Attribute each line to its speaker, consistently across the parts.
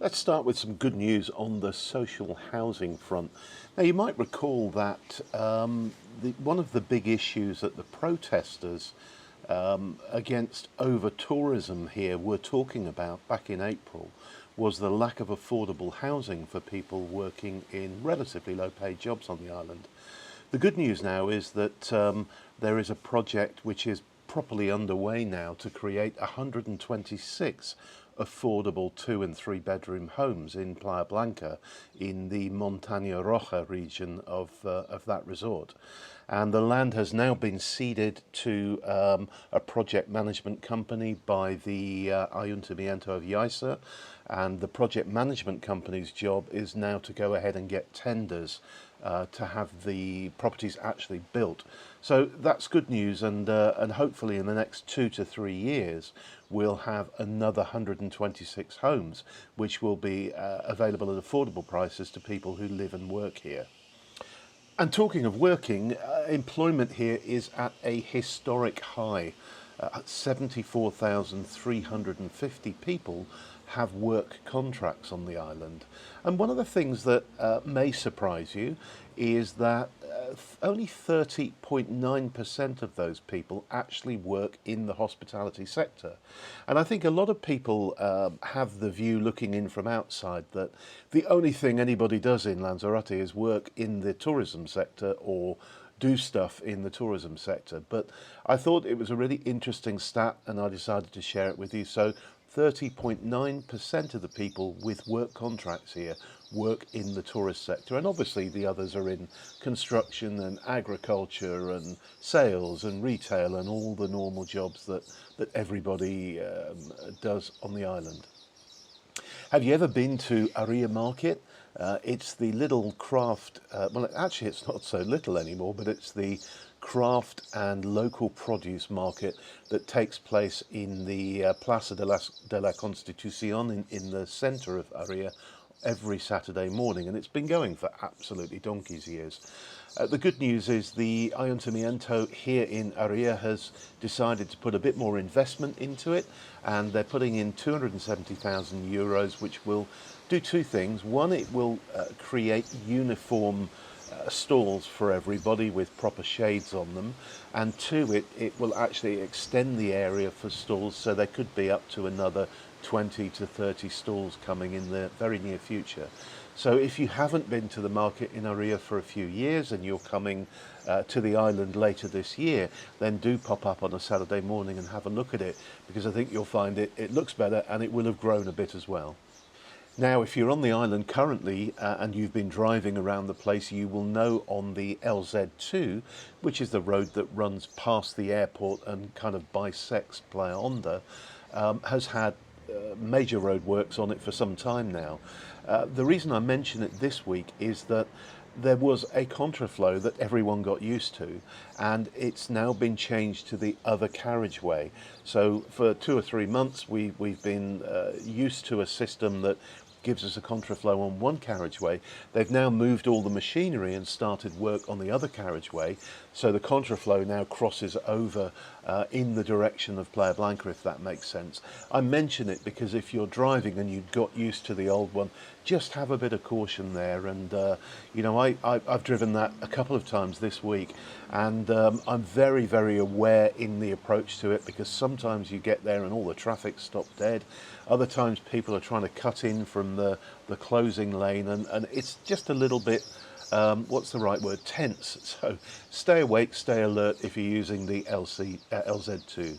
Speaker 1: Let's start with some good news on the social housing front. Now, you might recall that one of the big issues that the protesters against over-tourism here were talking about back in April was the lack of affordable housing for people working in relatively low-paid jobs on the island. The good news now is that there is a project which is properly underway now to create 126 affordable 2 and 3 bedroom homes in Playa Blanca in the Montaña Roja region of that resort. And the land has now been ceded to a project management company by the Ayuntamiento of Yaiza, and the project management company's job is now to go ahead and get tenders to have the properties actually built. So that's good news, and hopefully in the next 2 to 3 years we'll have another 126 homes which will be available at affordable prices to people who live and work here. And talking of working, employment here is at a historic high. 74,350 people have work contracts on the island. And one of the things that may surprise you is that only 30.9% of those people actually work in the hospitality sector. And I think a lot of people have the view looking in from outside that the only thing anybody does in Lanzarote is work in the tourism sector or do stuff in the tourism sector. But I thought it was a really interesting stat and I decided to share it with you. So 30.9% of the people with work contracts here work in the tourist sector, and obviously the others are in construction and agriculture and sales and retail and all the normal jobs that everybody does on the island. Have you ever been to Aria market? It's the little craft, well actually it's not so little anymore, but it's the craft and local produce market that takes place in the Plaza de la Constitución in the centre of Aria every Saturday morning, and it's been going for absolutely donkey's years. The good news is the Ayuntamiento here in Aria has decided to put a bit more investment into it, and they're putting in 270,000 euros, which will do two things. One, it will create uniform stalls for everybody with proper shades on them, and two, it will actually extend the area for stalls, so there could be up to another 20 to 30 stalls coming in the very near future. So if you haven't been to the market in Aria for a few years and you're coming to the island later this year, then do pop up on a Saturday morning and have a look at it, because I think you'll find it looks better and it will have grown a bit as well. Now, if you're on the island currently and you've been driving around the place, you will know on the LZ2, which is the road that runs past the airport and kind of bisects Playa Honda, has had major roadworks on it for some time now. The reason I mention it this week is that there was a contraflow that everyone got used to, and it's now been changed to the other carriageway. So for 2 or 3 months we've been used to a system that gives us a contraflow on one carriageway. They've now moved all the machinery and started work on the other carriageway, so the contraflow now crosses over in the direction of Playa Blanca, if that makes sense. I mention it because if you're driving and you've got used to the old one, just have a bit of caution there. And you know, I've driven that a couple of times this week, and I'm very, very aware in the approach to it, because sometimes you get there and all the traffic's stopped dead. Other times people are trying to cut in from the closing lane, and it's just a little bit, what's the right word, tense. So stay awake, stay alert if you're using the LZ2.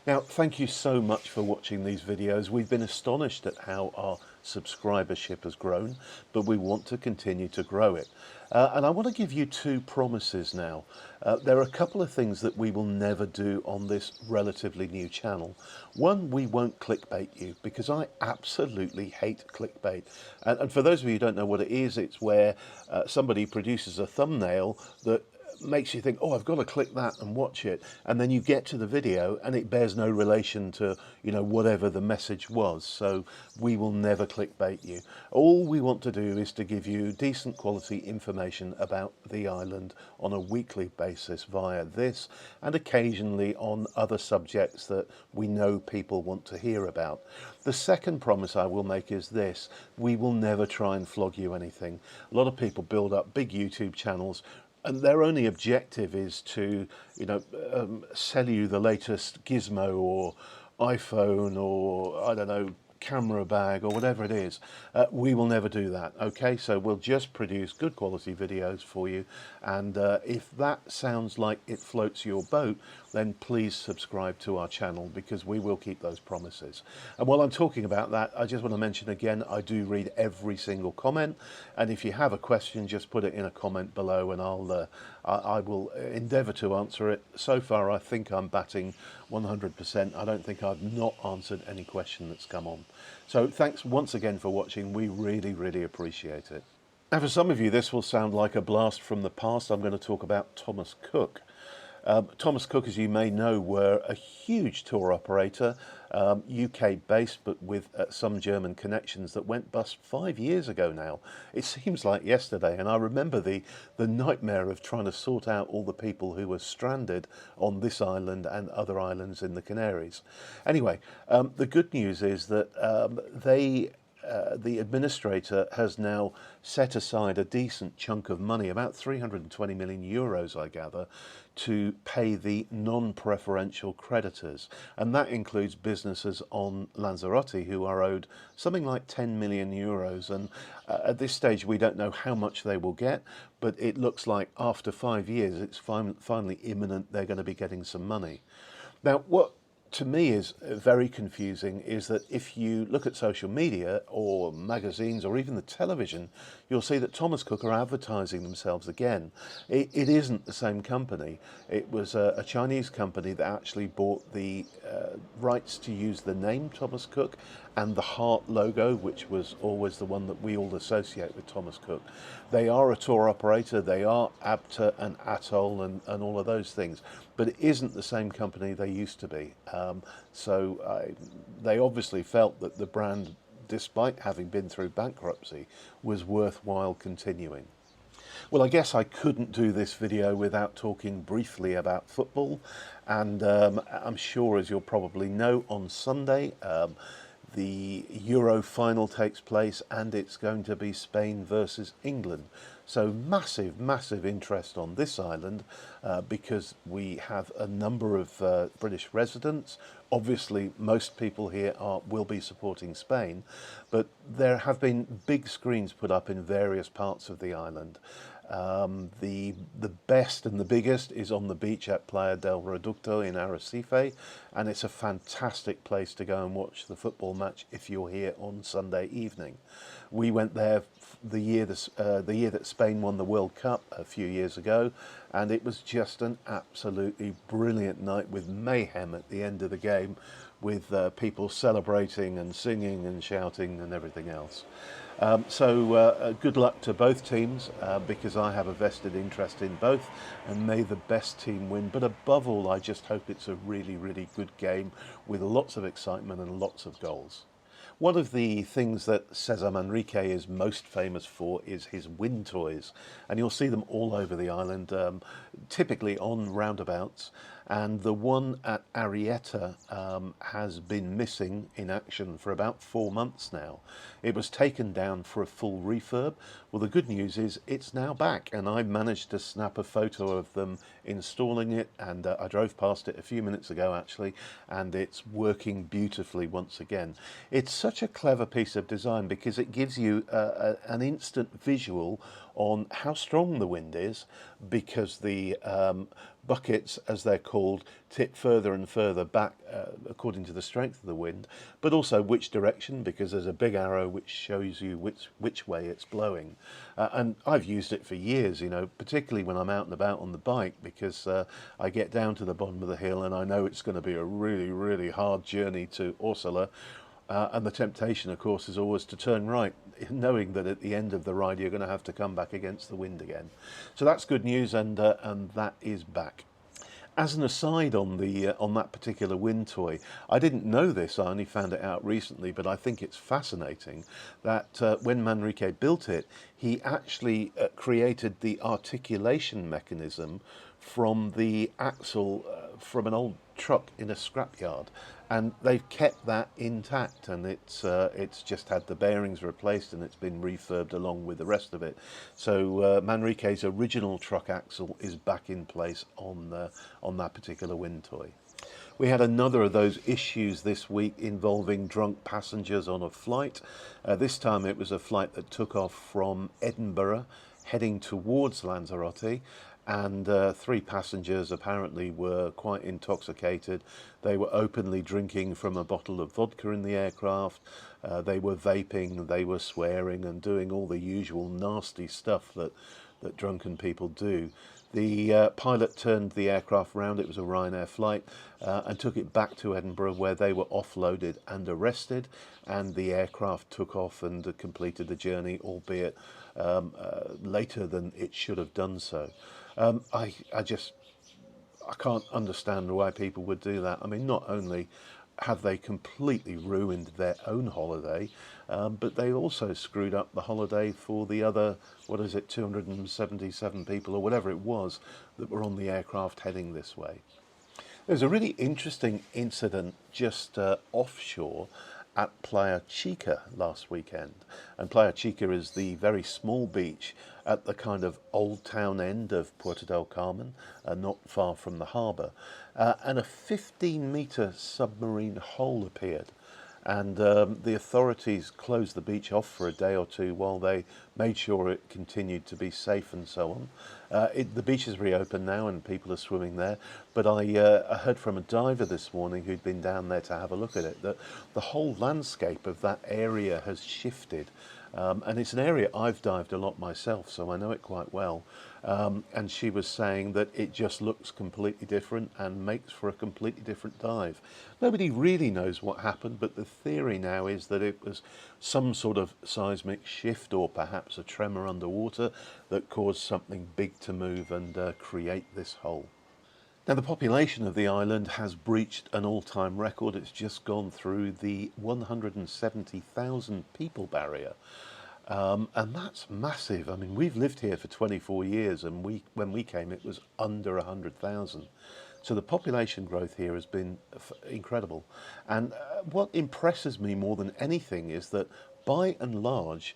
Speaker 1: Now, thank you so much for watching these videos. We've been astonished at how our subscribership has grown, but we want to continue to grow it. And I want to give you 2 promises now. There are a couple of things that we will never do on this relatively new channel. One, we won't clickbait you, because I absolutely hate clickbait. And for those of you who don't know what it is, it's where somebody produces a thumbnail that makes you think, oh, I've got to click that and watch it. And then you get to the video and it bears no relation to, whatever the message was. So we will never clickbait you. All we want to do is to give you decent quality information about the island on a weekly basis via this, and occasionally on other subjects that we know people want to hear about. The second promise I will make is this: we will never try and flog you anything. A lot of people build up big YouTube channels and their only objective is to, sell you the latest gizmo or iPhone or, I don't know, camera bag or whatever it is. We will never do that, okay? So we'll just produce good quality videos for you, and if that sounds like it floats your boat, then please subscribe to our channel, because we will keep those promises. And while I'm talking about that, I just want to mention again, I do read every single comment, and if you have a question, just put it in a comment below and I will endeavour to answer it. So far I think I'm batting 100%. I don't think I've not answered any question that's come on. So thanks once again for watching. We really appreciate it. Now, for some of you this will sound like a blast from the past. I'm going to talk about Thomas Cook. Thomas Cook, as you may know, were a huge tour operator, UK based, but with some German connections, that went bust 5 years ago now. It seems like yesterday, and I remember the nightmare of trying to sort out all the people who were stranded on this island and other islands in the Canaries. Anyway, the good news is that the administrator has now set aside a decent chunk of money, about 320 million euros, I gather, to pay the non-preferential creditors. And that includes businesses on Lanzarote who are owed something like 10 million euros. And at this stage, we don't know how much they will get, but it looks like after 5 years, it's finally imminent they're going to be getting some money. Now, what to me is very confusing is that if you look at social media or magazines or even the television, you'll see that Thomas Cook are advertising themselves again. It isn't the same company. It was a Chinese company that actually bought the rights to use the name Thomas Cook and the heart logo, which was always the one that we all associate with Thomas Cook. They are a tour operator, they are ABTA and Atoll and all of those things, but it isn't the same company they used to be. They obviously felt that the brand, despite having been through bankruptcy, was worthwhile continuing. Well, I guess I couldn't do this video without talking briefly about football, and I'm sure, as you'll probably know, on Sunday the Euro final takes place, and it's going to be Spain versus England. So massive interest on this island because we have a number of British residents. Obviously, most people here will be supporting Spain, but there have been big screens put up in various parts of the island. The best and the biggest is on the beach at Playa del Reducto in Arrecife, and it's a fantastic place to go and watch the football match if you're here on Sunday evening. We went there the year that Spain won the World Cup a few years ago, and it was just an absolutely brilliant night with mayhem at the end of the game, with people celebrating and singing and shouting and everything else. Good luck to both teams, because I have a vested interest in both, and may the best team win. But above all, I just hope it's a really good game with lots of excitement and lots of goals. One of the things that Cesar Manrique is most famous for is his wind toys, and you'll see them all over the island, typically on roundabouts. And the one at Arrieta has been missing in action for about 4 months now. It was taken down for a full refurb. Well, the good news is it's now back, and I managed to snap a photo of them installing it, and I drove past it a few minutes ago actually, and it's working beautifully once again. It's such a clever piece of design because it gives you an instant visual on how strong the wind is, because the buckets, as they're called, tip further and further back according to the strength of the wind, but also which direction, because there's a big arrow which shows you which way it's blowing. And I've used it for years, particularly when I'm out and about on the bike, because I get down to the bottom of the hill and I know it's going to be a really hard journey to Ursula. And the temptation, of course, is always to turn right, knowing that at the end of the ride you're going to have to come back against the wind again. So that's good news, and that is back. As an aside on that particular wind toy, I didn't know this. I only found it out recently, but I think it's fascinating that when Manrique built it, he actually created the articulation mechanism from the axle from an old truck in a scrapyard, and they've kept that intact, and it's just had the bearings replaced and it's been refurbed along with the rest of it. So Manrique's original truck axle is back in place on that particular wind toy. We had another of those issues this week involving drunk passengers on a flight. This time it was a flight that took off from Edinburgh heading towards Lanzarote, and 3 passengers apparently were quite intoxicated. They were openly drinking from a bottle of vodka in the aircraft. They were vaping, they were swearing and doing all the usual nasty stuff that drunken people do. The pilot turned the aircraft round, it was a Ryanair flight, and took it back to Edinburgh, where they were offloaded and arrested, and the aircraft took off and completed the journey, albeit later than it should have done so. I can't understand why people would do that. I mean, not only have they completely ruined their own holiday, but they also screwed up the holiday for the other, 277 people or whatever it was that were on the aircraft heading this way. There's a really interesting incident just offshore at Playa Chica last weekend. And Playa Chica is the very small beach at the kind of old town end of Puerto del Carmen, not far from the harbour. And a 15-metre submarine hole appeared. And the authorities closed the beach off for a day or two while they made sure it continued to be safe and so on. The beach is reopened now and people are swimming there, but I heard from a diver this morning who'd been down there to have a look at it that the whole landscape of that area has shifted. And it's an area I've dived a lot myself, so I know it quite well. And she was saying that it just looks completely different and makes for a completely different dive. Nobody really knows what happened, but the theory now is that it was some sort of seismic shift or perhaps a tremor underwater that caused something big to move and create this hole. Now, the population of the island has breached an all-time record. It's just gone through the 170,000 people barrier. And that's massive. I mean, we've lived here for 24 years, and when we came, it was under 100,000. So the population growth here has been incredible. And what impresses me more than anything is that, by and large,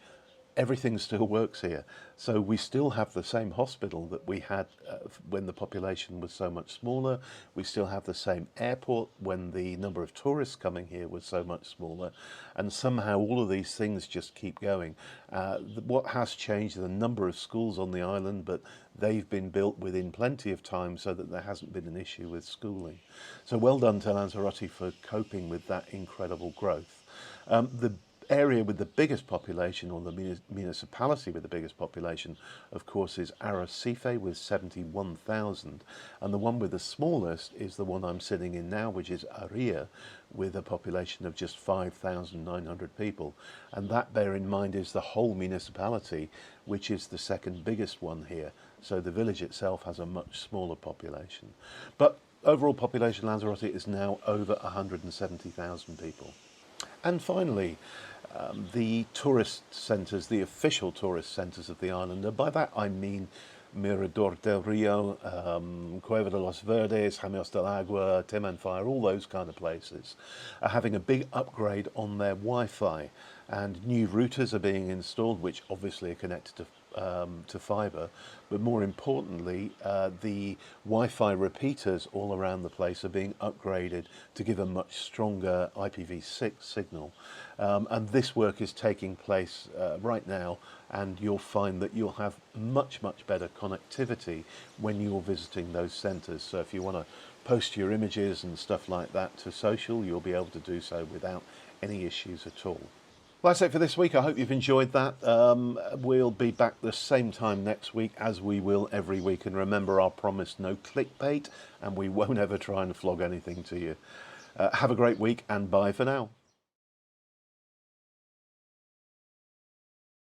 Speaker 1: everything still works here. So we still have the same hospital that we had when the population was so much smaller. We still have the same airport when the number of tourists coming here was so much smaller. And somehow all of these things just keep going. What has changed is the number of schools on the island, but they've been built within plenty of time so that there hasn't been an issue with schooling. So well done to Lanzarote for coping with that incredible growth. The area with the biggest population, or the municipality with the biggest population, of course, is Arrieta with 71,000, and the one with the smallest is the one I'm sitting in now, which is Aria, with a population of just 5,900 people. And that, bear in mind, is the whole municipality, which is the second biggest one here. So the village itself has a much smaller population. But overall population Lanzarote is now over 170,000 people. And finally, the tourist centres, the official tourist centres of the island, and by that I mean Mirador del Rio, Cueva de los Verdes, Jameos del Agua, Timanfaya, all those kind of places, are having a big upgrade on their Wi-Fi, and new routers are being installed, which obviously are connected to fibre, but more importantly, the Wi-Fi repeaters all around the place are being upgraded to give a much stronger IPv6 signal. And this work is taking place right now, and you'll find that you'll have much better connectivity when you're visiting those centres. So if you want to post your images and stuff like that to social, you'll be able to do so without any issues at all. Well, that's it for this week. I hope you've enjoyed that. We'll be back the same time next week, as we will every week. And remember our promise, no clickbait, and we won't ever try and flog anything to you. Have a great week, and bye for now.